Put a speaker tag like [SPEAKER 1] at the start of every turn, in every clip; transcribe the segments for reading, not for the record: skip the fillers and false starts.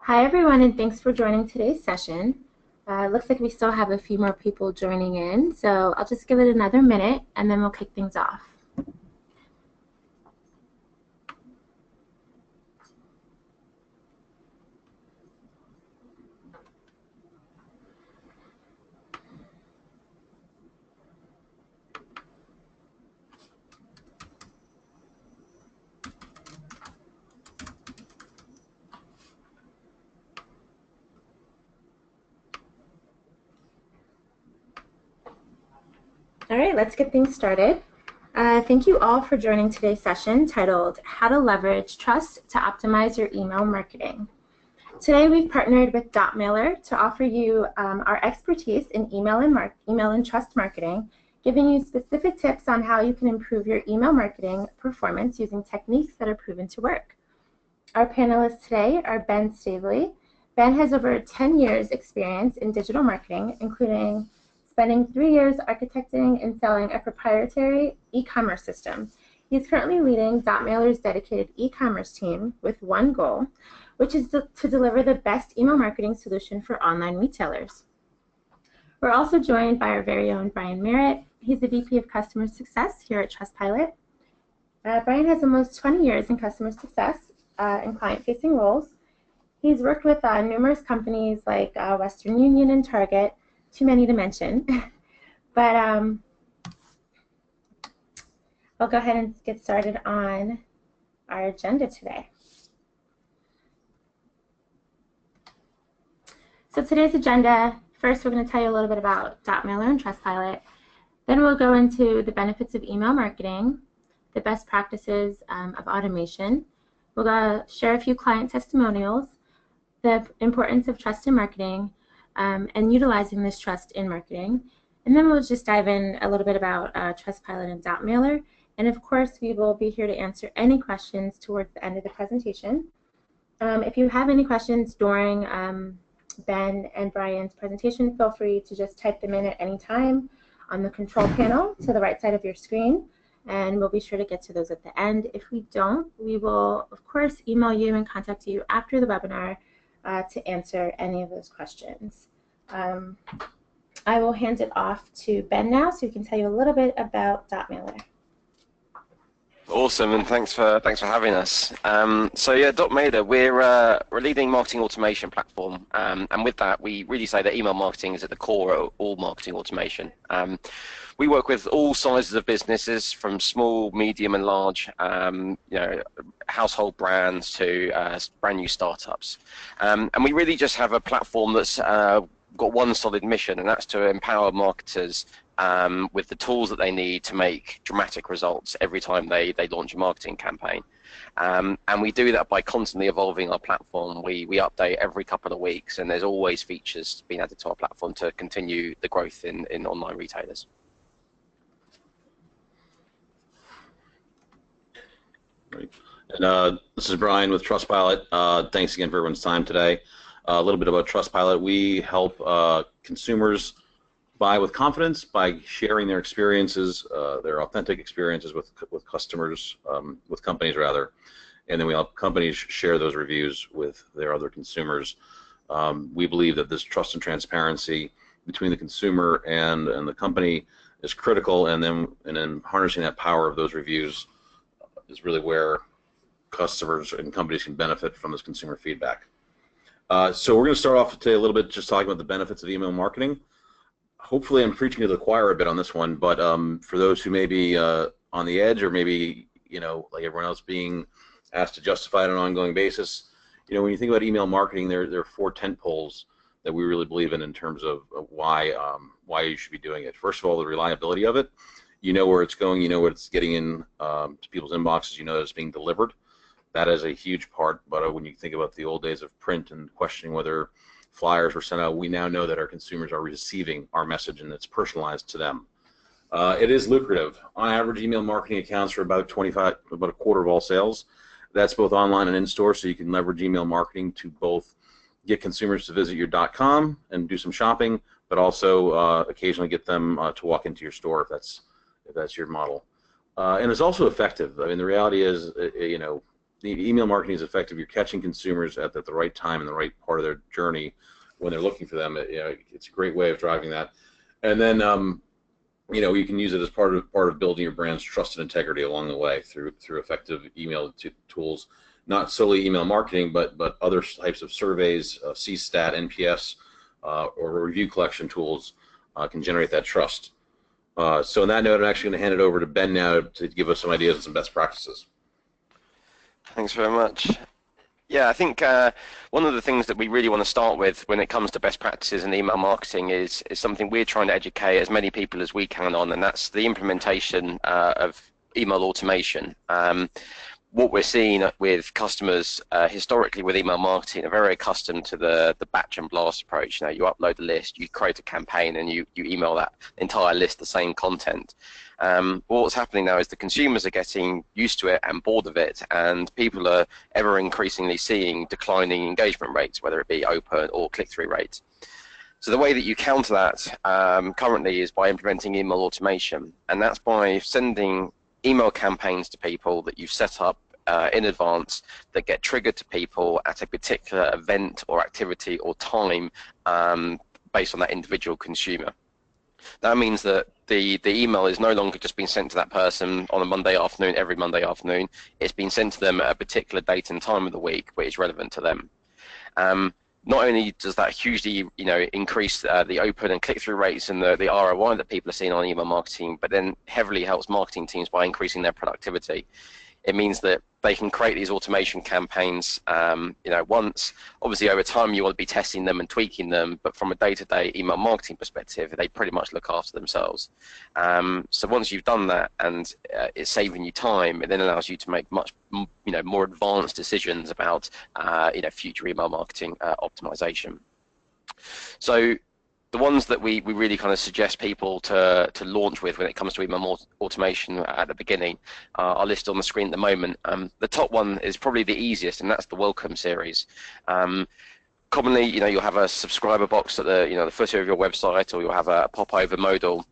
[SPEAKER 1] Hi everyone, and thanks for joining today's session. Looks like we still have a few more people joining in, so I'll just give it another minute and then we'll kick things off. All right, let's get things started. Thank you all for joining today's session titled How to Leverage Trust to Optimize Your Email Marketing. Today we've partnered with Mailer to offer you our expertise in email and trust marketing, giving you specific tips on how you can improve your email marketing performance using techniques that are proven to work. Our panelists today are Ben Stavely. Ben has over 10 years experience in digital marketing, including spending 3 years architecting and selling a proprietary e-commerce system. He's currently leading Mailer's dedicated e-commerce team with one goal, which is to deliver the best email marketing solution for online retailers. We're also joined by our very own Brian Merritt. He's the VP of Customer Success here at Trustpilot. Brian has almost 20 years in customer success and client-facing roles. He's worked with numerous companies like Western Union and Target, too many to mention. But I'll go ahead and get started on our agenda today. So today's agenda, first we're going to tell you a little bit about Mailer and Trustpilot. Then we'll go into the benefits of email marketing, the best practices of automation. We'll share a few client testimonials, the importance of trust in marketing, and utilizing this trust in marketing. And then we'll just dive in a little bit about Trustpilot and Mailer. And of course, we will be here to answer any questions towards the end of the presentation. If you have any questions during Ben and Brian's presentation, feel free to just type them in at any time on the control panel to the right side of your screen, and we'll be sure to get to those at the end. If we don't, we will, of course, email you and contact you after the webinar to answer any of those questions. I will hand it off to Ben now so he can tell you a little bit about Mailer.
[SPEAKER 2] Awesome, and thanks for having us. So yeah, Mailer, we're a leading marketing automation platform, and with that, we really say that email marketing is at the core of all marketing automation. We work with all sizes of businesses, from small, medium, and large, household brands to brand new startups, and we really just have a platform that's got one solid mission, and that's to empower marketers with the tools that they need to make dramatic results every time they launch a marketing campaign. And we do that by constantly evolving our platform. We update every couple of weeks, and there's always features being added to our platform to continue the growth in online retailers.
[SPEAKER 3] Great. And this is Brian with Trustpilot. Thanks again for everyone's time today. A little bit about Trustpilot. We help consumers buy with confidence by sharing their experiences, their authentic experiences with customers, with companies rather, and then we help companies share those reviews with their other consumers. We believe that this trust and transparency between the consumer and the company is critical, and then harnessing that power of those reviews is really where customers and companies can benefit from this consumer feedback. So we're going to start off today a little bit just talking about the benefits of email marketing. Hopefully I'm preaching to the choir a bit on this one, but for those who may be on the edge, or maybe, like everyone else, being asked to justify it on an ongoing basis, when you think about email marketing, there are 4 tent poles that we really believe in terms of why you should be doing it. First of all, the reliability of it. You know where it's going, you know what it's getting in to people's inboxes, you know that it's being delivered. That is a huge part, but when you think about the old days of print and questioning whether flyers were sent out, we now know that our consumers are receiving our message and it's personalized to them. It is lucrative. On average, email marketing accounts for about a quarter of all sales. That's both online and in-store, so you can leverage email marketing to both get consumers to visit your .com and do some shopping, but also occasionally get them to walk into your store if that's your model. And it's also effective. I mean, the reality is, the email marketing is effective. You're catching consumers at the right time and the right part of their journey when they're looking for them. It's a great way of driving that. And then you can use it as part of building your brand's trust and integrity along the way through effective email tools, not solely email marketing, but other types of surveys, CSAT, NPS, or review collection tools can generate that trust. So on that note, I'm actually going to hand it over to Ben now to give us some ideas and some best practices.
[SPEAKER 2] Thanks very much. Yeah, I think one of the things that we really want to start with when it comes to best practices in email marketing is something we're trying to educate as many people as we can on, and that's the implementation of email automation. What we're seeing with customers historically with email marketing are very accustomed to the batch and blast approach. You upload a list, you create a campaign, and you email that entire list the same content. What's happening now is the consumers are getting used to it and bored of it, and people are ever increasingly seeing declining engagement rates, whether it be open or click-through rates. So the way that you counter that currently is by implementing email automation, and that's by sending email campaigns to people that you've set up in advance that get triggered to people at a particular event or activity or time based on that individual consumer. That means that the email is no longer just being sent to that person on a Monday afternoon, every Monday afternoon. It's been sent to them at a particular date and time of the week which is relevant to them. Not only does that hugely increase the open and click-through rates and the ROI that people are seeing on email marketing, but then heavily helps marketing teams by increasing their productivity. It means that they can create these automation campaigns once. Obviously, over time, you want to be testing them and tweaking them, but from a day-to-day email marketing perspective, they pretty much look after themselves. So once you've done that and it's saving you time, it then allows you to make much more advanced decisions about future email marketing optimization. So the ones that we really kind of suggest people to launch with when it comes to email automation at the beginning are listed on the screen at the moment. The top one is probably the easiest, and that's the welcome series. Commonly, you'll have a subscriber box at the footer of your website, or you'll have a pop-over modal.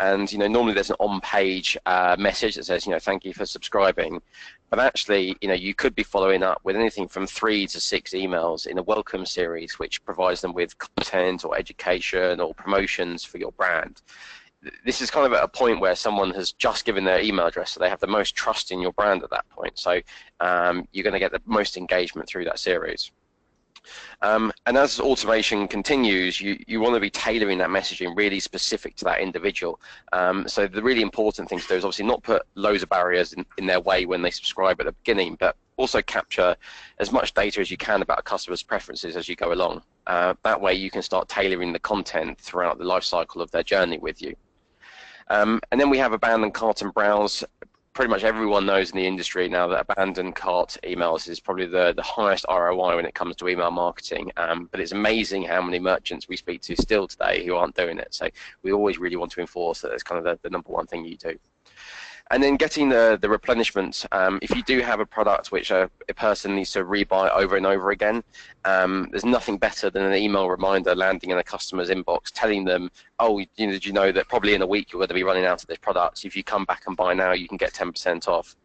[SPEAKER 2] And normally there's an on-page message that says thank you for subscribing, but actually you could be following up with anything from 3 to 6 emails in a welcome series, which provides them with content or education or promotions for your brand. This is kind of at a point where someone has just given their email address, so they have the most trust in your brand at that point. So you're going to get the most engagement through that series. And as automation continues, you want to be tailoring that messaging really specific to that individual. So the really important thing to do is obviously not put loads of barriers in their way when they subscribe at the beginning, but also capture as much data as you can about a customer's preferences as you go along. That way you can start tailoring the content throughout the life cycle of their journey with you. And then we have abandoned cart and browse. Pretty much everyone knows in the industry now that abandoned cart emails is probably the highest ROI when it comes to email marketing, but it's amazing how many merchants we speak to still today who aren't doing it. So we always really want to enforce that it's kind of the number one thing you do. And then getting the replenishment. If you do have a product which a person needs to rebuy over and over again, there's nothing better than an email reminder landing in a customer's inbox telling them, oh, did you know that probably in a week you're going to be running out of this product? If you come back and buy now, you can get 10% off.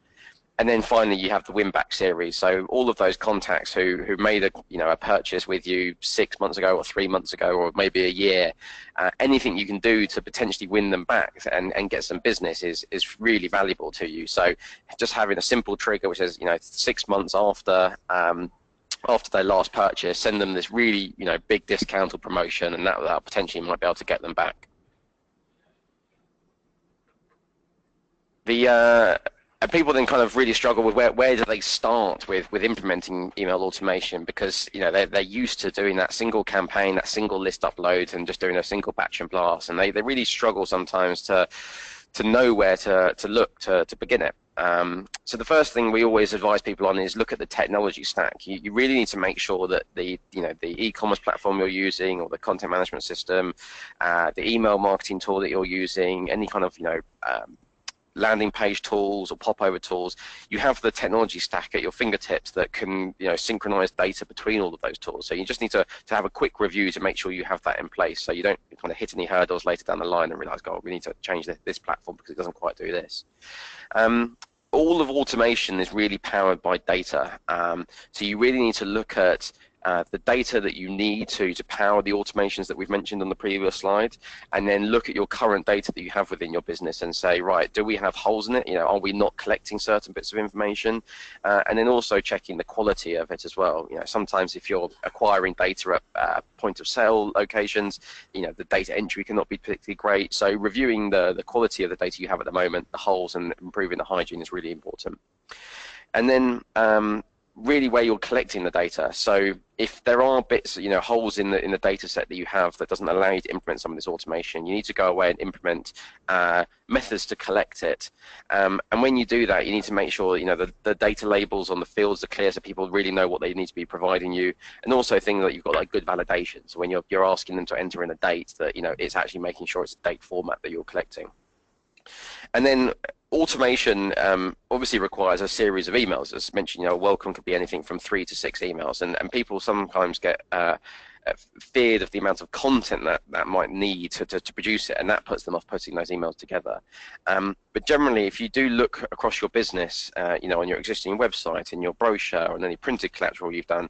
[SPEAKER 2] And then finally, you have the win back series. So all of those contacts who made a purchase with you 6 months ago or 3 months ago or maybe a year, anything you can do to potentially win them back and get some business is really valuable to you. So just having a simple trigger which says 6 months after their last purchase, send them this really big discount or promotion, and that potentially might be able to get them back. And people then kind of really struggle with where do they start with implementing email automation, because they're used to doing that single campaign, that single list upload, and just doing a single batch and blast, and they really struggle sometimes to know where to look to begin it. So the first thing we always advise people on is look at the technology stack. You really need to make sure that the e-commerce platform you're using, or the content management system, the email marketing tool that you're using, any kind of landing page tools or popover tools, you have the technology stack at your fingertips that can synchronize data between all of those tools. So you just need to have a quick review to make sure you have that in place, so you don't kind of hit any hurdles later down the line and realize, oh, we need to change this platform because it doesn't quite do this. all of automation is really powered by data. So you really need to look at the data that you need to power the automations that we've mentioned on the previous slide, and then look at your current data that you have within your business and say, right, do we have holes in it? You know, are we not collecting certain bits of information? And then also checking the quality of it as well. You know, sometimes if you're acquiring data at point of sale locations, you know, the data entry cannot be particularly great. So reviewing the quality of the data you have at the moment, the holes, and improving the hygiene is really important. And then really where you're collecting the data. So if there are bits, you know, holes in the data set that you have that doesn't allow you to implement some of this automation, you need to go away and implement methods to collect it. And when you do that, you need to make sure, you know, the data labels on the fields are clear so people really know what they need to be providing you, and also things that you've got like good validation. So when you're asking them to enter in a date, that, you know, it's actually making sure it's a date format that you're collecting. And then automation obviously requires a series of emails. As mentioned, you know, welcome could be anything from 3 to 6 emails, and people sometimes get feared of the amount of content that might need to produce it, and that puts them off putting those emails together. But generally, if you do look across your business, you know, on your existing website, in your brochure, and any printed collateral you've done,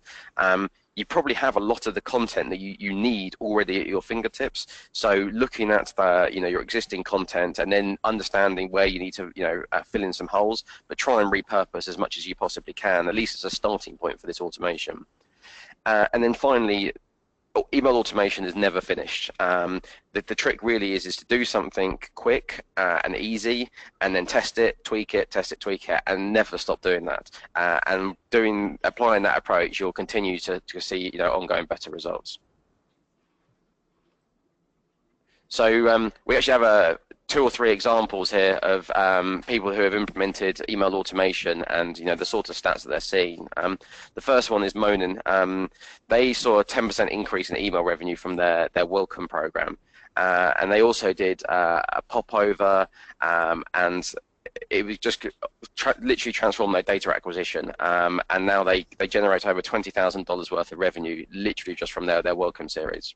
[SPEAKER 2] you probably have a lot of the content that you need already at your fingertips. So looking at the, you know, your existing content, and then understanding where you need to, you know, fill in some holes, but try and repurpose as much as you possibly can, at least as a starting point for this automation. And then finally, email automation is never finished. The trick really is to do something quick and easy, and then test it, tweak it, test it, tweak it, and never stop doing that. And applying that approach, you'll continue to see, you know, ongoing better results. So we actually have 2 or 3 examples here of people who have implemented email automation, and, you know, the sort of stats that they're seeing. The first one is Monin. They saw a 10% increase in email revenue from their welcome program, and they also did a popover, and it was just literally transformed their data acquisition, and now they generate over $20,000 worth of revenue literally just from their welcome series.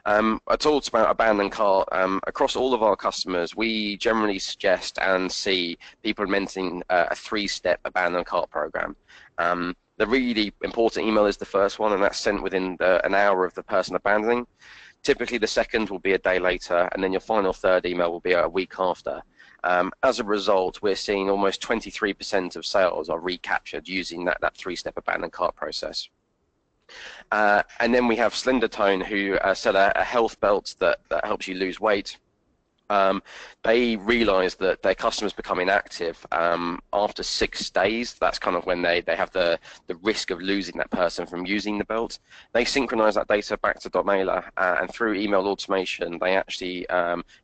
[SPEAKER 2] I talked about abandoned cart. Across all of our customers, we generally suggest and see people implementing a 3-step abandoned cart program. The really important email is the first one, and that's sent within an hour of the person abandoning. Typically, the second will be a day later, and then your final third email will be a week after. As a result, we're seeing almost 23% of sales are recaptured using that 3-step abandoned cart process. And then we have Slendertone, who sell a health belt that helps you lose weight. They realize that their customers become inactive after 6 days. That's kind of when they have the risk of losing that person from using the belt. They synchronize that data back to .mailer, and through email automation, they actually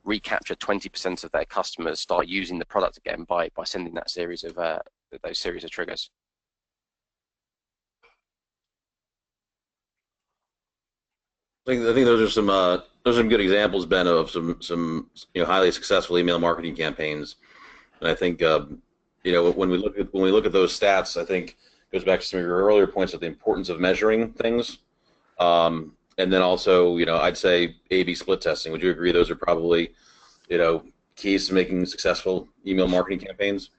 [SPEAKER 2] recapture 20% of their customers start using the product again by sending that series of those series of triggers.
[SPEAKER 3] I think those are some good examples, Ben, of some you know, highly successful email marketing campaigns. And I think you know, when we look at those stats, I think it goes back to some of your earlier points of the importance of measuring things, and then also, you know, I'd say A/B split testing. Would you agree those are probably, you know, keys to making successful email marketing campaigns?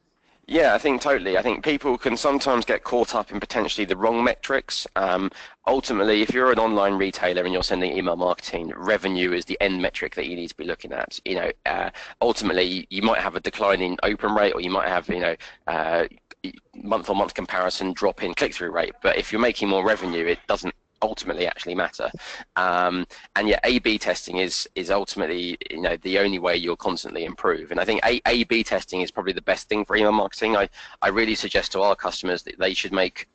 [SPEAKER 2] Yeah, I think totally. I think people can sometimes get caught up in potentially the wrong metrics. Ultimately, if you're an online retailer and you're sending email marketing, revenue is the end metric that you need to be looking at. You know, ultimately, you might have a declining open rate, or you might have, you know, month-on-month comparison drop in click-through rate. But if you're making more revenue, it doesn't ultimately actually matter. And yeah, A/B testing is ultimately, you know, the only way you'll constantly improve. And I think A/B testing is probably the best thing for email marketing. I really suggest to our customers that they should make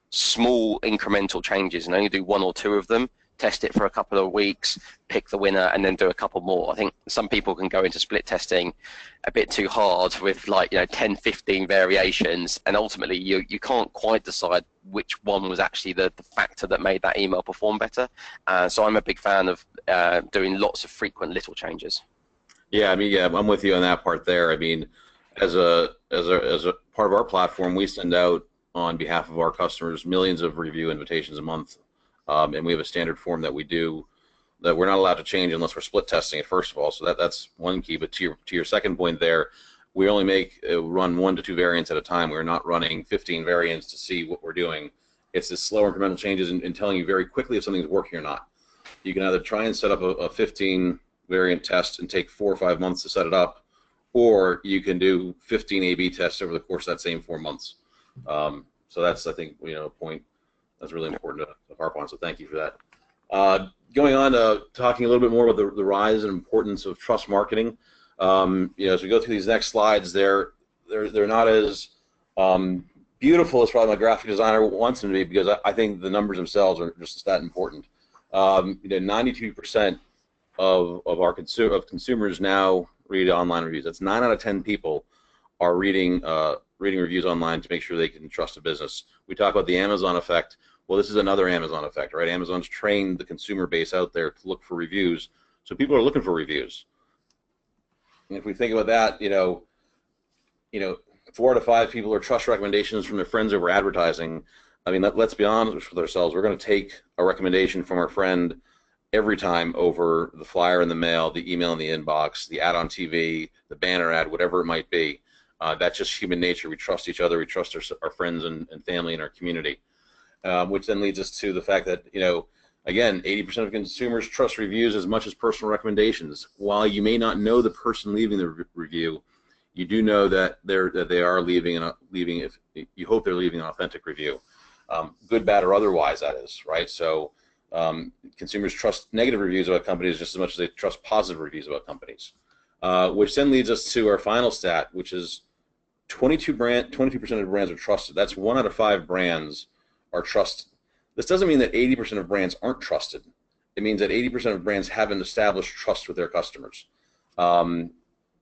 [SPEAKER 2] small incremental changes and only do 1 or 2 of them. Test it for a couple of weeks, pick the winner, and then do a couple more. I think some people can go into split testing a bit too hard with, like, you know, 10, 15 variations, and ultimately you can't quite decide which one was actually the factor that made that email perform better. So I'm a big fan of doing lots of frequent little changes.
[SPEAKER 3] Yeah, I mean, yeah, I'm with you on that part there. I mean, as a part of our platform, we send out on behalf of our customers millions of review invitations a month. And we have a standard form that we do that we're not allowed to change unless we're split testing it, first of all. So that's one key. But to your second point there, we only run 1 to 2 variants at a time. We're not running 15 variants to see what we're doing. It's this slow incremental changes in telling you very quickly if something's working or not. You can either try and set up a 15 variant test and take 4 or 5 months to set it up, or you can do 15 A/B tests over the course of that same 4 months. So that's, I think, a point that's really important to harp on. So thank you for that. Going on to talking a little bit more about the rise and importance of trust marketing. As we go through these next slides, they're not as beautiful as probably my graphic designer wants them to be, because I think the numbers themselves are just that important. 92% of consumers now read online reviews. That's 9 out of 10 people are reading reviews online to make sure they can trust a business. We talk about the Amazon effect. Well, this is another Amazon effect, right? Amazon's trained the consumer base out there to look for reviews, so people are looking for reviews. And if we think about that, 4 out of 5 people are trust recommendations from their friends over advertising. I mean, let's be honest with ourselves. We're going to take a recommendation from our friend every time over the flyer in the mail, the email in the inbox, the ad on TV, the banner ad, whatever it might be. That's just human nature. We trust each other. We trust our friends and family and our community, which then leads us to the fact that, again, 80% of consumers trust reviews as much as personal recommendations. While you may not know the person leaving the review, you do know that they are leaving if you hope they're leaving an authentic review, good, bad, or otherwise. That is right. So consumers trust negative reviews about companies just as much as they trust positive reviews about companies, which then leads us to our final stat, which is 22% of brands are trusted. That's 1 out of 5 brands are trusted. This doesn't mean that 80% of brands aren't trusted. It means that 80% of brands haven't established trust with their customers. I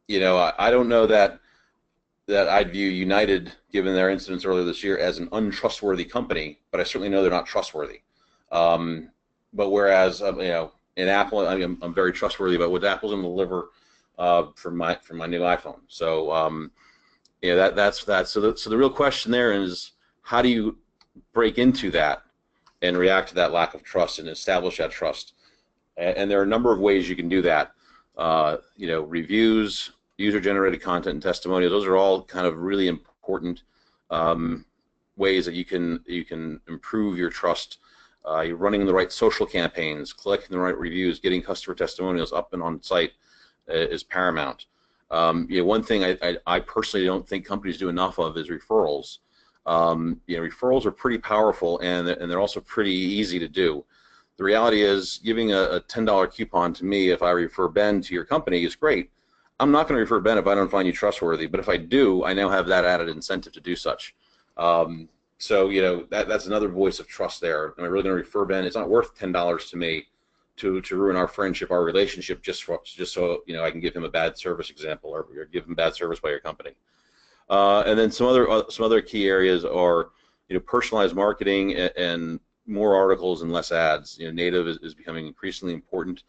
[SPEAKER 3] don't know that I'd view United, given their incidents earlier this year, as an untrustworthy company, but I certainly know they're not trustworthy. But whereas, in Apple, I'm very trustworthy about what Apple's going to deliver for my new iPhone. So, that's that. So the real question there is, how do you break into that and react to that lack of trust and establish that trust? And there are a number of ways you can do that. Reviews, user-generated content, and testimonials. Those are all kind of really important ways that you can improve your trust. You're running the right social campaigns, collecting the right reviews, getting customer testimonials up and on site is paramount. One thing I personally don't think companies do enough of is referrals. Referrals are pretty powerful, and they're also pretty easy to do. The reality is, giving a $10 coupon to me if I refer Ben to your company is great. I'm not going to refer Ben if I don't find you trustworthy, but if I do, I now have that added incentive to do such. So that's another voice of trust there. Am I really going to refer Ben? It's not worth $10 to me to ruin our friendship, our relationship, just so I can give him a bad service example, or give him bad service by your company. And then some other key areas are personalized marketing and more articles and less ads. Native is becoming increasingly important,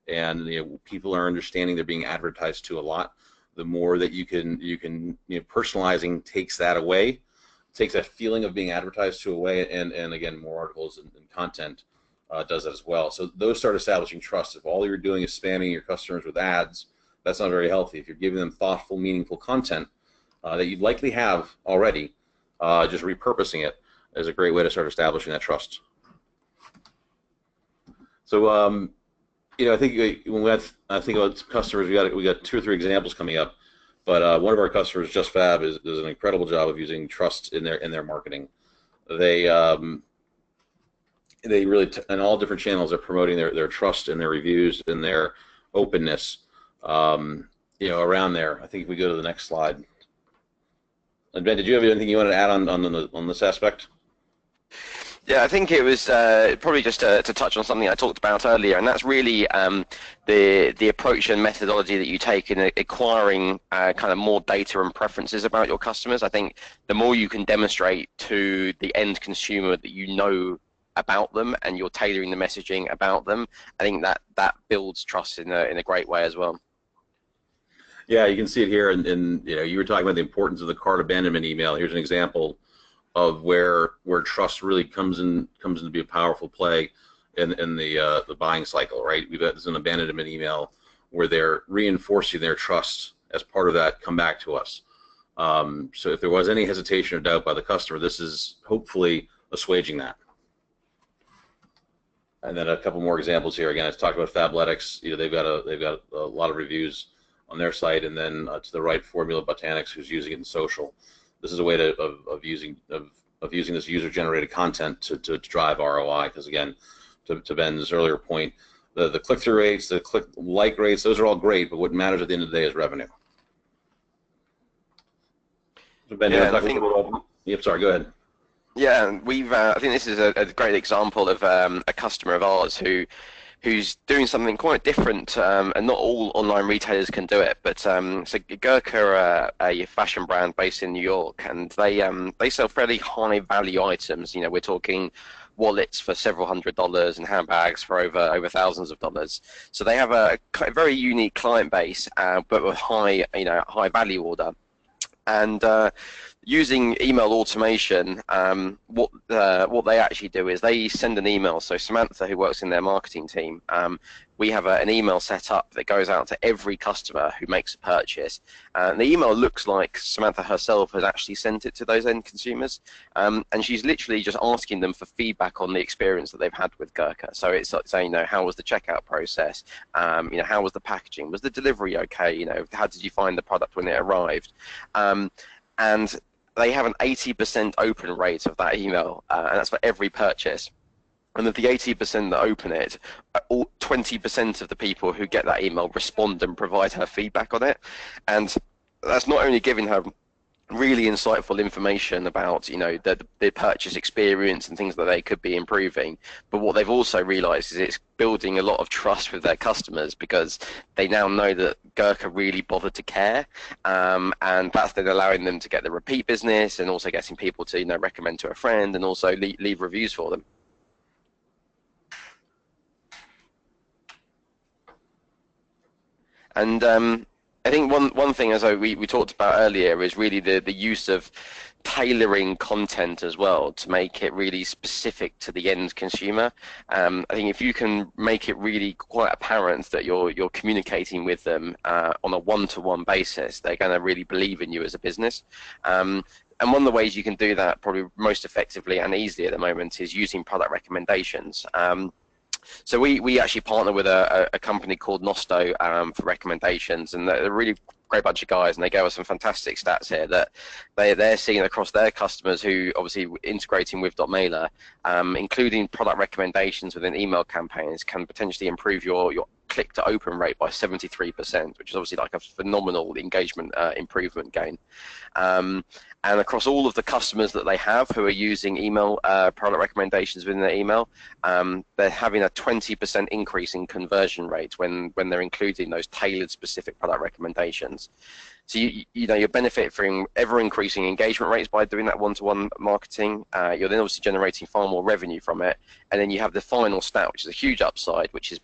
[SPEAKER 3] and people are understanding they're being advertised to a lot. The more that you can personalizing takes that away, takes that feeling of being advertised to away, and again, more articles and content does that as well. So those start establishing trust. If all you're doing is spamming your customers with ads, that's not very healthy. If you're giving them thoughtful, meaningful content that you'd likely have already, just repurposing it is a great way to start establishing that trust. So I think when I think about customers, we got 2 or 3 examples coming up. But one of our customers, Just Fab, does an incredible job of using trust in their marketing. They really in all different channels are promoting their trust and their reviews and their openness. Around there. I think if we go to the next slide. And Ben, did you have anything you wanted to add on this aspect?
[SPEAKER 2] Yeah, I think it was probably just to touch on something I talked about earlier, and that's really the approach and methodology that you take in acquiring kind of more data and preferences about your customers. I think the more you can demonstrate to the end consumer that you know about them and you're tailoring the messaging about them, I think that builds trust in a great way as well.
[SPEAKER 3] Yeah, you can see it here, and you were talking about the importance of the cart abandonment email. Here's an example of where trust really comes in to be a powerful play in the buying cycle, right? We've got this an abandonment email where they're reinforcing their trust as part of that, come back to us. So if there was any hesitation or doubt by the customer, this is hopefully assuaging that. And then a couple more examples here. Again, I talked about Fabletics. They've got a lot of reviews on their site, and then to the right, Formula Botanics, who's using it in social. This is a way of using this user-generated content to drive ROI. Because again, to Ben's earlier point, the click-through rates, the like rates, those are all great, but what matters at the end of the day is revenue. So Ben,
[SPEAKER 2] yeah,
[SPEAKER 3] sorry, go ahead.
[SPEAKER 2] Yeah, and I think this is a great example of a customer of ours who's doing something quite different, and not all online retailers can do it. But so Gurkha are a fashion brand based in New York, and they sell fairly high value items. We're talking wallets for several $100s and handbags for over thousands of dollars. So they have a very unique client base, but with high value order. And using email automation, what they actually do is they send an email. So Samantha, who works in their marketing team, we have an email set up that goes out to every customer who makes a purchase. And the email looks like Samantha herself has actually sent it to those end consumers, and she's literally just asking them for feedback on the experience that they've had with Gurkha. So it's like saying, how was the checkout process? How was the packaging? Was the delivery okay? How did you find the product when it arrived? And they have an 80% open rate of that email, and that's for every purchase. And of the 80% that open it, 20% of the people who get that email respond and provide her feedback on it. And that's not only giving her really insightful information about the purchase experience and things that they could be improving, but what they've also realized is it's building a lot of trust with their customers, because they now know that Gurkha really bothered to care, and that's then allowing them to get the repeat business and also getting people to recommend to a friend and also leave reviews for them. And I think one thing, as we talked about earlier, is really the use of tailoring content as well to make it really specific to the end consumer. I think if you can make it really quite apparent that you're communicating with them on a one-to-one basis, they're going to really believe in you as a business. And one of the ways you can do that probably most effectively and easily at the moment is using product recommendations. So we actually partner with a company called Nosto for recommendations, and they're a really great bunch of guys, and they gave us some fantastic stats here that they're seeing across their customers who obviously integrating with .mailer, including product recommendations within email campaigns, can potentially improve your click to open rate by 73%, which is obviously like a phenomenal engagement improvement gain. And across all of the customers that they have who are using email product recommendations within their email, they're having a 20% increase in conversion rate when they're including those tailored specific product recommendations. So you're benefiting from ever increasing engagement rates by doing that one-to-one marketing. You're then obviously generating far more revenue from it, and then you have the final stat, which is a huge upside, which is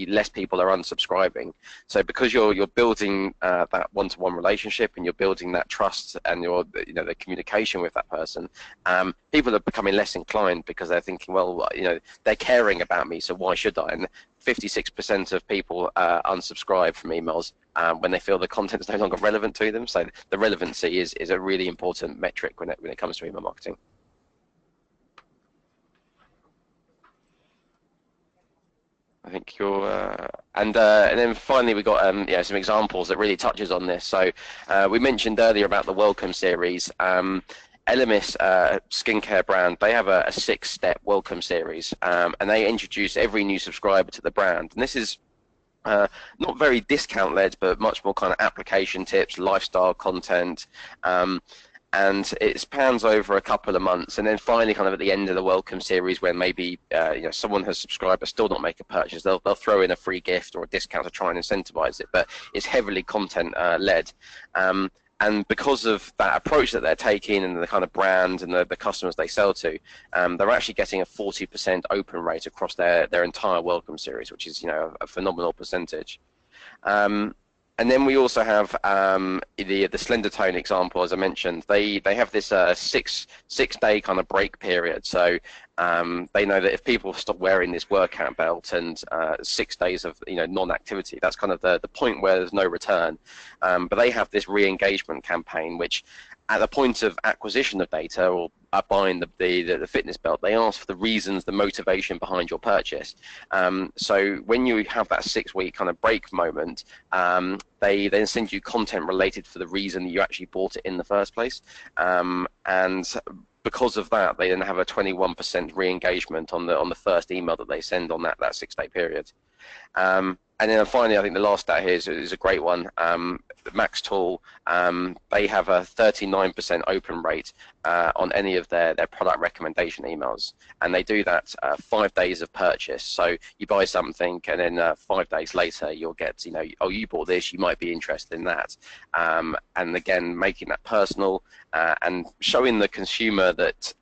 [SPEAKER 2] less people are unsubscribing. So because you're building that one-to-one relationship and you're building that trust and the communication with that person, people are becoming less inclined because they're thinking, well, they're caring about me, so why should I? And 56% of people unsubscribe from emails when they feel the content is no longer relevant to them. So the relevancy is a really important metric when it comes to email marketing. I think and then finally we got some examples that really touches on this. So we mentioned earlier about the Welcome series. Elemis skincare brand, they have a 6-step welcome series, and they introduce every new subscriber to the brand. And this is not very discount led, but much more kind of application tips, lifestyle content, and it spans over a couple of months. And then finally, kind of at the end of the welcome series, when maybe someone has subscribed but still not make a purchase, they'll throw in a free gift or a discount to try and incentivize it. But it's heavily content led. And because of that approach that they're taking and the kind of brand and the customers they sell to, they're actually getting a 40% open rate across their entire welcome series, which is a phenomenal percentage. And then we also have the Slender Tone example, as I mentioned. They have this six day kind of break period. So They know that if people stop wearing this workout belt and 6 days of non-activity, that's kind of the point where there's no return. But they have this re-engagement campaign, which at the point of acquisition of data or buying the fitness belt, they ask for the reasons, the motivation behind your purchase. So when you have that 6-week kind of break moment, they then send you content related for the reason that you actually bought it in the first place. And because of that, they then have a 21% re-engagement on the first email that they send on that 6-day period. And then finally, I think the last stat here is a great one. Max Tool, they have a 39% open rate on any of their product recommendation emails, and they do that 5 days of purchase. So you buy something, and then 5 days later, you'll get, oh, you bought this, you might be interested in that. And again, making that personal and showing the consumer that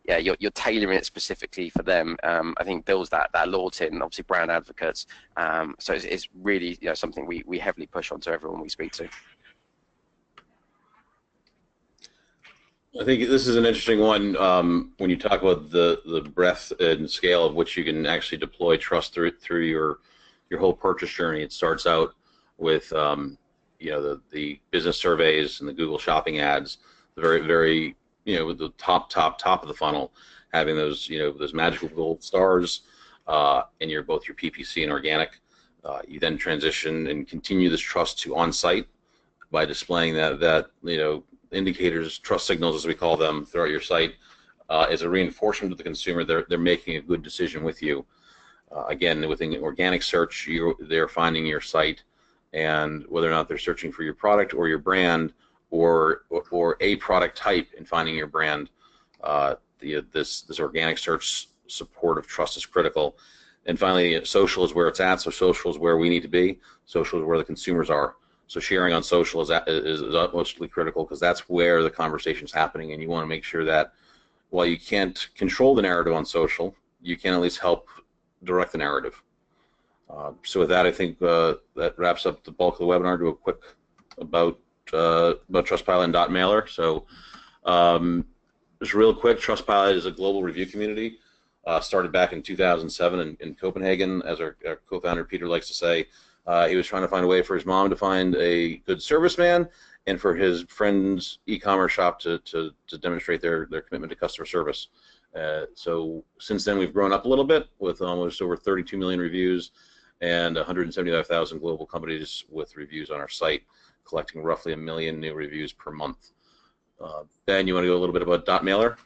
[SPEAKER 2] yeah, you're tailoring it specifically for them. I think builds that loyalty and obviously brand advocates. So it's really something we heavily push onto everyone we speak to.
[SPEAKER 3] I think this is an interesting one when you talk about the breadth and scale of which you can actually deploy trust through your whole purchase journey. It starts out with the business surveys and the Google Shopping ads, the very with the top of the funnel, having those those magical gold stars in both your PPC and organic. You then transition and continue this trust to on-site by displaying that indicators, trust signals as we call them, throughout your site as a reinforcement to the consumer they're making a good decision with you. Again, within organic search, they're finding your site, and whether or not they're searching for your product or your brand or a product type and finding your brand, this organic search support of trust is critical. And finally, social is where it's at. So social is where we need to be. Social is where the consumers are. So sharing on social is utmostly critical, because that's where the conversation is happening, and you want to make sure that while you can't control the narrative on social, you can at least help direct the narrative. So with that, I think that wraps up the bulk of the webinar. Do a quick about Trustpilot and .mailer. So just real quick, Trustpilot is a global review community. Started back in 2007 in Copenhagen, as our co-founder Peter likes to say. He was trying to find a way for his mom to find a good serviceman, and for his friend's e-commerce shop to demonstrate their commitment to customer service. So since then, we've grown up a little bit with almost over 32 million reviews and 175,000 global companies with reviews on our site, collecting roughly 1 million new reviews per month. Ben, you want to go a little bit about .mailer?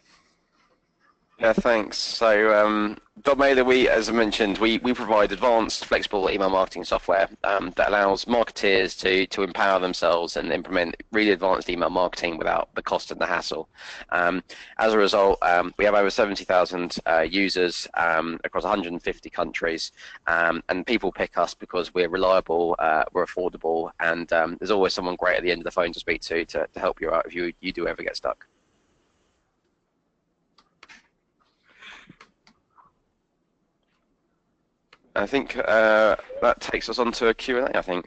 [SPEAKER 2] Yeah, thanks. So .mailer, as I mentioned, we provide advanced, flexible email marketing software that allows marketeers to empower themselves and implement really advanced email marketing without the cost and the hassle. As a result, we have over 70,000 users across 150 countries, and people pick us because we're reliable, we're affordable, and there's always someone great at the end of the phone to speak to help you out if you do ever get stuck. I think that takes us on to a Q&A, I think.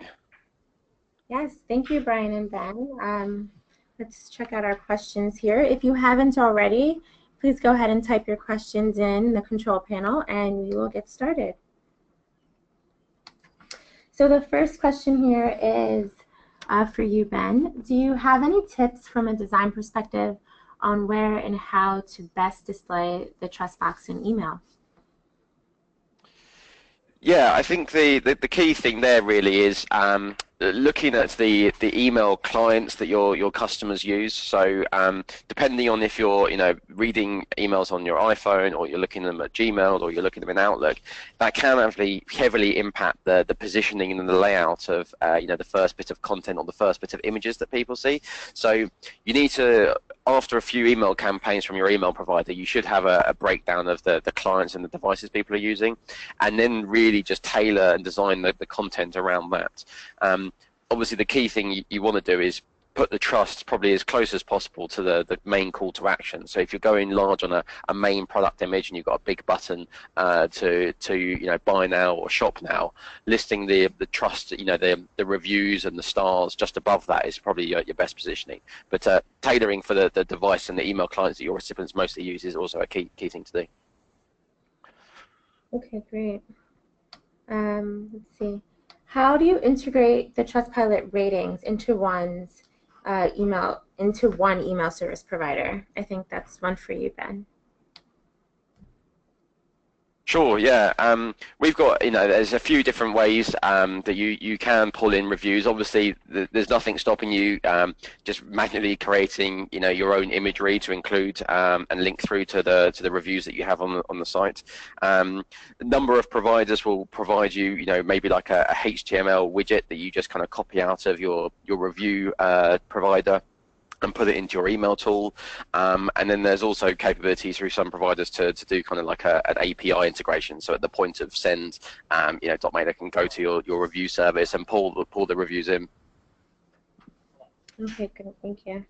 [SPEAKER 1] Yes, thank you, Brian and Ben. Let's check out our questions here. If you haven't already, please go ahead and type your questions in the control panel, and we will get started. So the first question here is for you, Ben. Do you have any tips from a design perspective on where and how to best display the trust box in email?
[SPEAKER 2] Yeah, I think the key thing there really is looking at the email clients that your customers use. So depending on if you're reading emails on your iPhone, or you're looking at them at Gmail, or you're looking at them in Outlook, that can actually heavily impact the positioning and the layout of the first bit of content or the first bit of images that people see. So you need to, after a few email campaigns from your email provider, you should have a breakdown of the clients and the devices people are using, and then really just tailor and design the content around that. Obviously, the key thing you want to do is put the trust probably as close as possible to the main call to action. So if you're going large on a main product image and you've got a big button to buy now or shop now, listing the trust, the reviews and the stars just above that is probably your best positioning. But tailoring for the device and the email clients that your recipients mostly use is also a key thing to do.
[SPEAKER 1] Okay, great. Let's see. How do you integrate the Trustpilot ratings into one email service provider? I think that's one for you, Ben.
[SPEAKER 2] Sure, yeah. We've got, there's a few different ways that you can pull in reviews. Obviously, there's nothing stopping you just manually creating, your own imagery to include and link through to the reviews that you have on the site. A number of providers will provide you, maybe like a HTML widget that you just kind of copy out of your review provider and put it into your email tool, and then there's also capabilities through some providers to do kind of like an API integration. So at the point of send, Dotmailer can go to your review service and pull the reviews in.
[SPEAKER 1] Okay, good, thank you.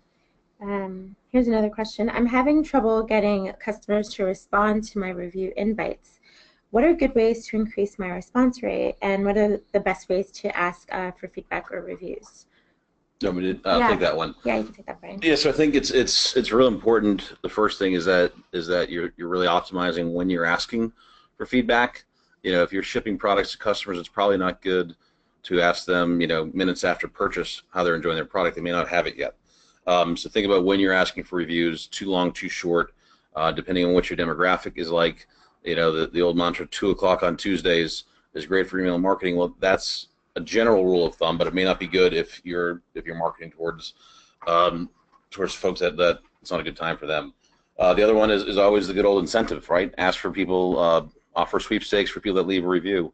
[SPEAKER 1] Here's another question. I'm having trouble getting customers to respond to my review invites. What are good ways to increase my response rate, and what are the best ways to ask for feedback or reviews?
[SPEAKER 3] No, I'll take that one.
[SPEAKER 1] Yeah, you can take that, Brian.
[SPEAKER 3] Yeah, so I think it's real important. The first thing is that you're really optimizing when you're asking for feedback. If you're shipping products to customers, it's probably not good to ask them, minutes after purchase how they're enjoying their product. They may not have it yet. So think about when you're asking for reviews. Too long, too short, depending on what your demographic is like. The old mantra, 2 o'clock on Tuesdays is great for email marketing. Well, that's a general rule of thumb, but it may not be good if you're marketing towards folks that it's not a good time for them. The other one is always the good old incentive, right? Ask for people, offer sweepstakes for people that leave a review.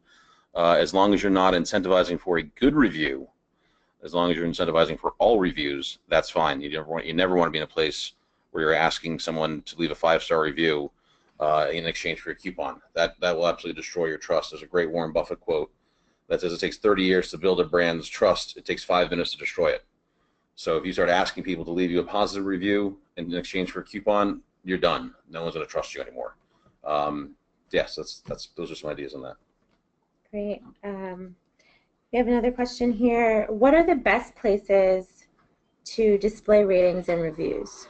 [SPEAKER 3] As long as you're not incentivizing for a good review, as long as you're incentivizing for all reviews, that's fine. You never want to be in a place where you're asking someone to leave a 5-star review in exchange for a coupon. That will absolutely destroy your trust. There's a great Warren Buffett quote that says it takes 30 years to build a brand's trust. It takes 5 minutes to destroy it. So if you start asking people to leave you a positive review in exchange for a coupon, you're done. No one's going to trust you anymore. Yes, those are some ideas on that.
[SPEAKER 1] Great. We have another question here. What are the best places to display ratings and reviews?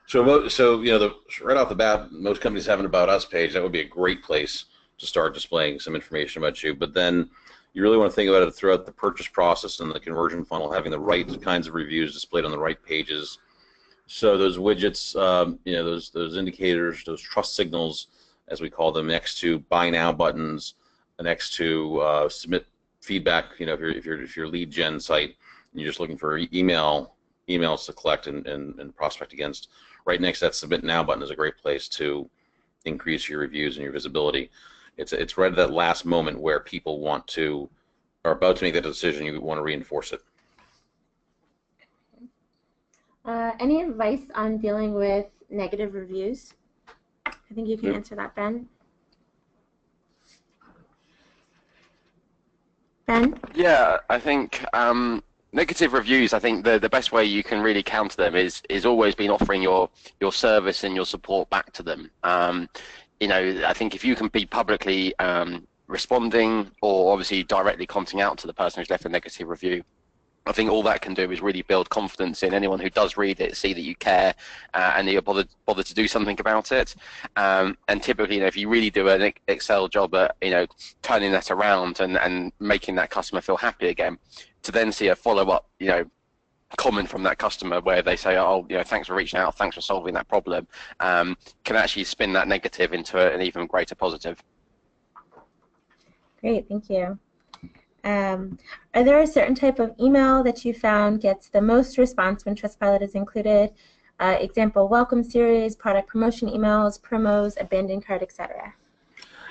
[SPEAKER 3] So right off the bat, most companies have an About Us page. That would be a great place to start displaying some information about you. But then you really want to think about it throughout the purchase process and the conversion funnel, having the right kinds of reviews displayed on the right pages. So those widgets, those indicators, those trust signals, as we call them, next to buy now buttons, next to submit feedback. If you're a lead gen site and you're just looking for emails to collect and prospect against, right next to that submit now button is a great place to increase your reviews and your visibility. It's right at that last moment where people are about to make that decision. You want to reinforce it.
[SPEAKER 1] Any advice on dealing with negative reviews? I think you can answer that, Ben. Ben?
[SPEAKER 2] Yeah, I think negative reviews, I think the best way you can really counter them is always been offering your service and your support back to them. I think if you can be publicly responding or obviously directly commenting out to the person who's left a negative review, I think all that can do is really build confidence in anyone who does read it, see that you care and that you're bothered to do something about it. And typically, if you really do an Excel job at turning that around and making that customer feel happy again, to then see a follow-up comment from that customer where they say, oh, thanks for reaching out, thanks for solving that problem, can actually spin that negative into an even greater positive.
[SPEAKER 1] Great, thank you. Are there a certain type of email that you found gets the most response when Trustpilot is included? Example, welcome series, product promotion emails, promos, abandoned cart, etc.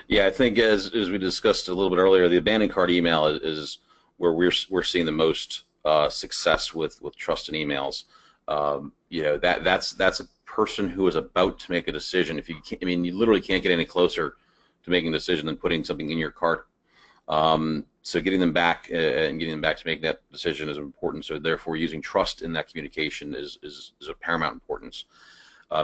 [SPEAKER 3] Yeah, I think as we discussed a little bit earlier, the abandoned cart email is where we're seeing the most success with trust and emails. That's a person who is about to make a decision. You literally can't get any closer to making a decision than putting something in your cart. So getting them back and getting them back to make that decision is important. So therefore, using trust in that communication is of paramount importance.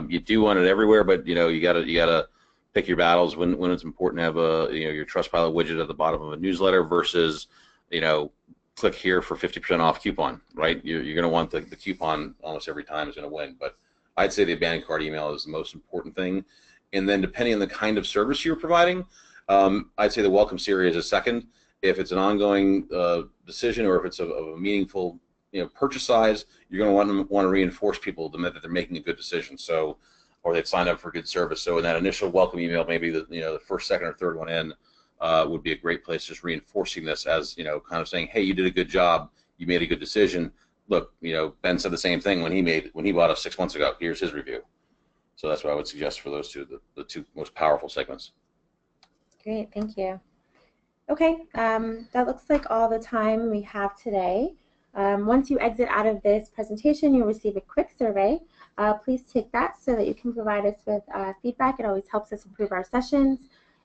[SPEAKER 3] You do want it everywhere, but you gotta pick your battles when it's important to have your Trustpilot widget at the bottom of a newsletter versus click here for 50% off coupon, right? You're going to want the coupon almost every time is going to win. But I'd say the abandoned cart email is the most important thing. And then depending on the kind of service you're providing, I'd say the welcome series is second. If it's an ongoing decision or if it's a meaningful purchase size, you're going to want to reinforce people that they're making a good decision. So, or they've signed up for good service. So in that initial welcome email, maybe the first, second, or third one in would be a great place, just reinforcing this as kind of saying, hey, you did a good job, you made a good decision. Look, Ben said the same thing when he bought us 6 months ago. Here's his review. So that's what I would suggest for those two, the two most powerful segments.
[SPEAKER 1] Great, thank you. Okay, that looks like all the time we have today. Once you exit out of this presentation, you'll receive a quick survey. Please take that so that you can provide us with feedback. It always helps us improve our sessions.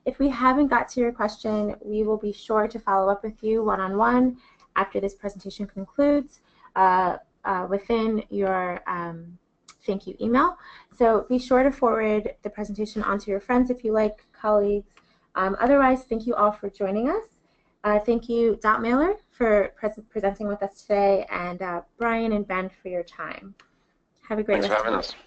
[SPEAKER 1] If we haven't got to your question, we will be sure to follow up with you one-on-one after this presentation concludes within your thank you email. So be sure to forward the presentation onto your friends if you like, colleagues. Otherwise, thank you all for joining us. Thank you, Mailer, for presenting with us today, and Brian and Ben for your time. Have a great
[SPEAKER 2] Thanks
[SPEAKER 1] rest
[SPEAKER 2] for having
[SPEAKER 1] of the
[SPEAKER 2] us.
[SPEAKER 1] day.